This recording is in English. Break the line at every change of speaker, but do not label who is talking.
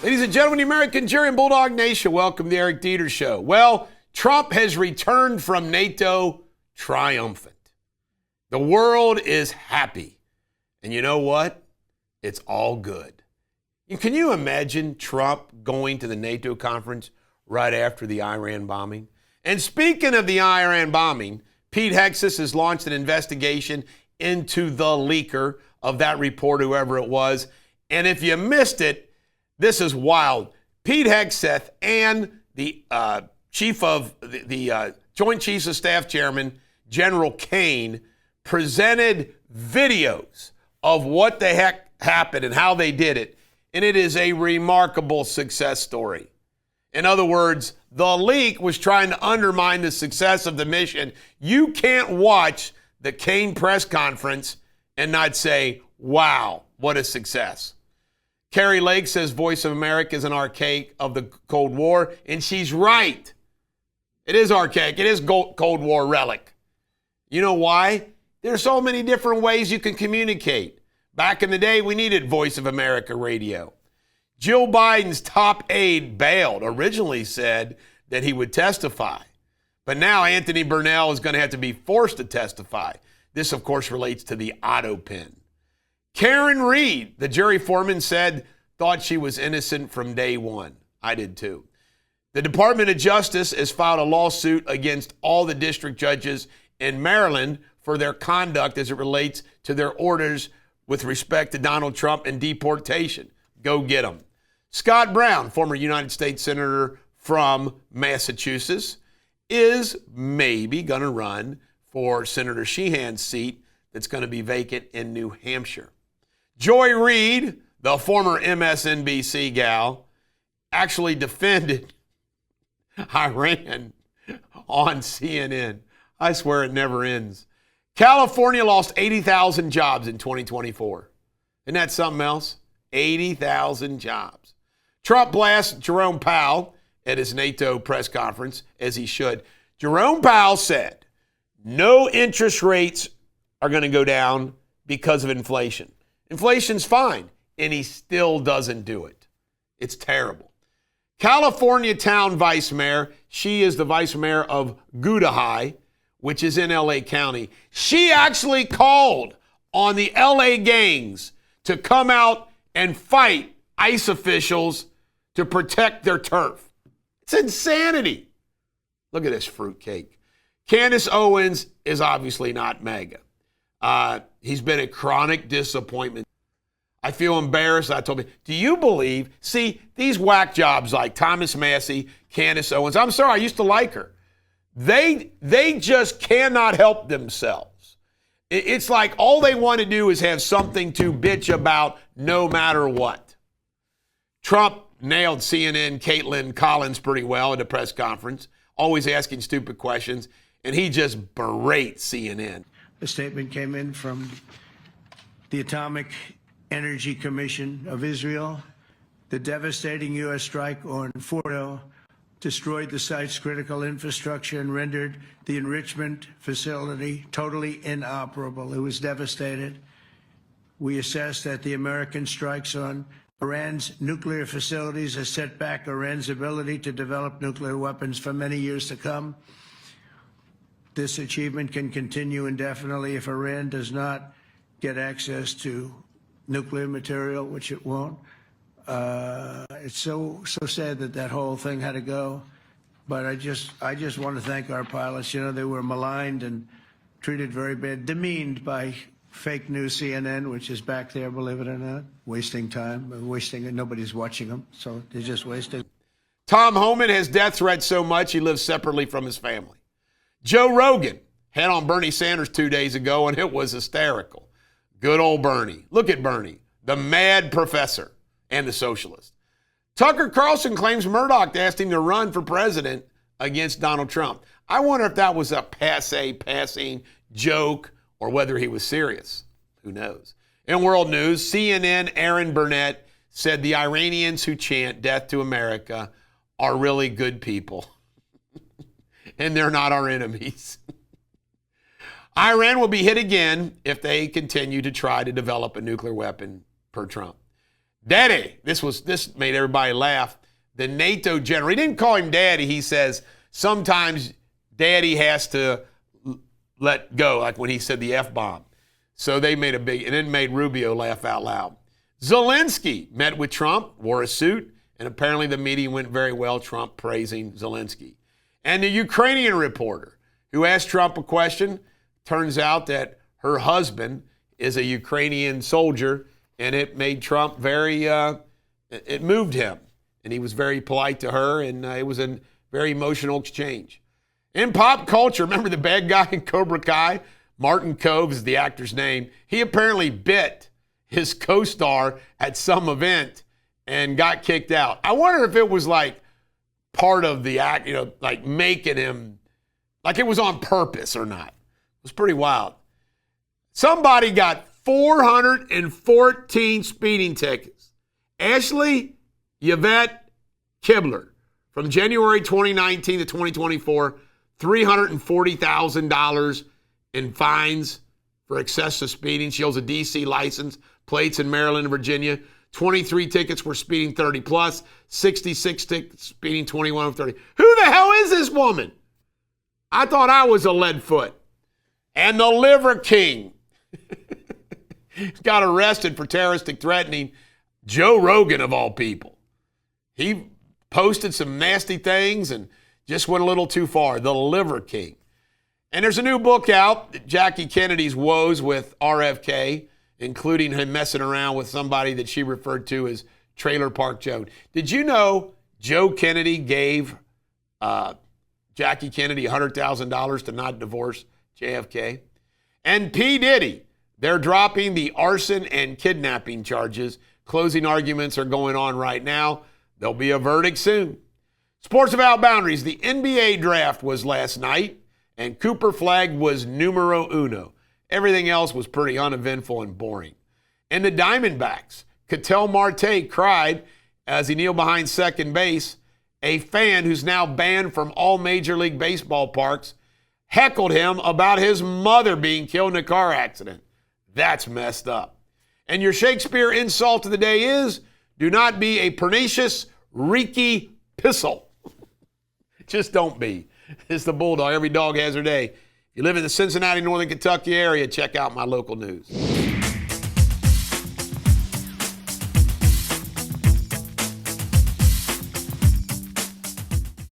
Ladies and gentlemen, the American jury and Bulldog Nation, welcome to the Eric Deters Show. Well, Trump has returned from NATO triumphant. The world is happy. And you know what? It's all good. Can you imagine Trump going to the NATO conference right after the Iran bombing? And speaking of the Iran bombing, Pete Hexas has launched an investigation into the leaker of that report, whoever it was. And if you missed it, this is wild. Pete Hegseth and the Joint Chiefs of Staff Chairman, General Kane, presented videos of what the heck happened and how they did it. And it is a remarkable success story. In other words, the leak was trying to undermine the success of the mission. You can't watch the Kane press conference and not say, wow, what a success. Carrie Lake says Voice of America is an archaic of the Cold War, and she's right. It is archaic. It is Cold War relic. You know why? There's so many different ways you can communicate. Back in the day, we needed Voice of America radio. Jill Biden's top aide bailed, originally said that he would testify. But now Anthony Burnell is going to have to be forced to testify. This, of course, relates to the auto pen. Karen Reed, the jury foreman, thought she was innocent from day one. I did too. The Department of Justice has filed a lawsuit against all the district judges in Maryland for their conduct as it relates to their orders with respect to Donald Trump and deportation. Go get them. Scott Brown, former United States Senator from Massachusetts, is maybe going to run for Senator Sheehan's seat that's going to be vacant in New Hampshire. Joy Reid, the former MSNBC gal, actually defended Iran on CNN. I swear it never ends. California lost 80,000 jobs in 2024. Isn't that something else? 80,000 jobs. Trump blasts Jerome Powell at his NATO press conference, as he should. Jerome Powell said, no interest rates are going to go down because of inflation. Inflation's fine, and he still doesn't do it. It's terrible. California town vice mayor, she is the vice mayor of Gudahai, which is in LA County. She actually called on the LA gangs to come out and fight ICE officials to protect their turf. It's insanity. Look at this fruitcake. Candace Owens is obviously not MAGA. He's been a chronic disappointment. I feel embarrassed. I told him, do you believe, see, these whack jobs like Thomas Massey, Candace Owens, I'm sorry, I used to like her. They just cannot help themselves. It's like all they want to do is have something to bitch about no matter what. Trump nailed CNN Caitlin Collins pretty well at a press conference, always asking stupid questions, and he just berates CNN.
A statement came in from the Atomic Energy Commission of Israel. The devastating U.S. strike on Fordo destroyed the site's critical infrastructure and rendered the enrichment facility totally inoperable. It was devastated. We assess that the American strikes on Iran's nuclear facilities has set back Iran's ability to develop nuclear weapons for many years to come. This achievement can continue indefinitely if Iran does not get access to nuclear material, which it won't. It's so sad that whole thing had to go. But I just want to thank our pilots. You know, they were maligned and treated very bad, demeaned by fake news CNN, which is back there, believe it or not, wasting time, nobody's watching them, so they're just wasting.
Tom Homan has death threats so much he lives separately from his family. Joe Rogan had on Bernie Sanders 2 days ago, and it was hysterical. Good old Bernie. Look at Bernie, the mad professor and the socialist. Tucker Carlson claims Murdoch asked him to run for president against Donald Trump. I wonder if that was a passing joke or whether he was serious. Who knows? In world news, CNN Aaron Burnett said the Iranians who chant death to America are really good people. And they're not our enemies. Iran will be hit again if they continue to try to develop a nuclear weapon per Trump. Daddy, this made everybody laugh. The NATO general, he didn't call him Daddy. He says sometimes Daddy has to let go, like when he said the F-bomb. So they made and it made Rubio laugh out loud. Zelensky met with Trump, wore a suit, and apparently the meeting went very well, Trump praising Zelensky. And the Ukrainian reporter who asked Trump a question, turns out that her husband is a Ukrainian soldier, and it made Trump it moved him. And he was very polite to her, and it was a very emotional exchange. In pop culture, remember the bad guy in Cobra Kai? Martin Kove is the actor's name. He apparently bit his co-star at some event and got kicked out. I wonder if it was like part of the act, like making him, like it was on purpose or not. It was pretty wild. Somebody got 414 speeding tickets. Ashley Yvette Kibler, from January 2019 to 2024, $340,000 in fines for excessive speeding. She holds a D.C. license, plates in Maryland and Virginia. 23 tickets were speeding 30 plus, 66 tickets speeding 21 over 30. Who the hell is this woman? I thought I was a lead foot. And the Liver King got arrested for terroristic threatening Joe Rogan, of all people. He posted some nasty things and just went a little too far. The Liver King. And there's a new book out, Jackie Kennedy's woes with RFK, including him messing around with somebody that she referred to as Trailer Park Joe. Did you know Joe Kennedy gave Jackie Kennedy $100,000 to not divorce JFK? And P. Diddy, they're dropping the arson and kidnapping charges. Closing arguments are going on right now. There'll be a verdict soon. Sports Without Boundaries. The NBA draft was last night, and Cooper Flag was numero uno. Everything else was pretty uneventful and boring. And the Diamondbacks, Ketel Marte cried as he kneeled behind second base. A fan who's now banned from all Major League Baseball parks heckled him about his mother being killed in a car accident. That's messed up. And your Shakespeare insult of the day is, do not be a pernicious, reeky pissle. Just don't be. It's the Bulldog. Every dog has her day. If you live in the Cincinnati, Northern Kentucky area, check out my local news.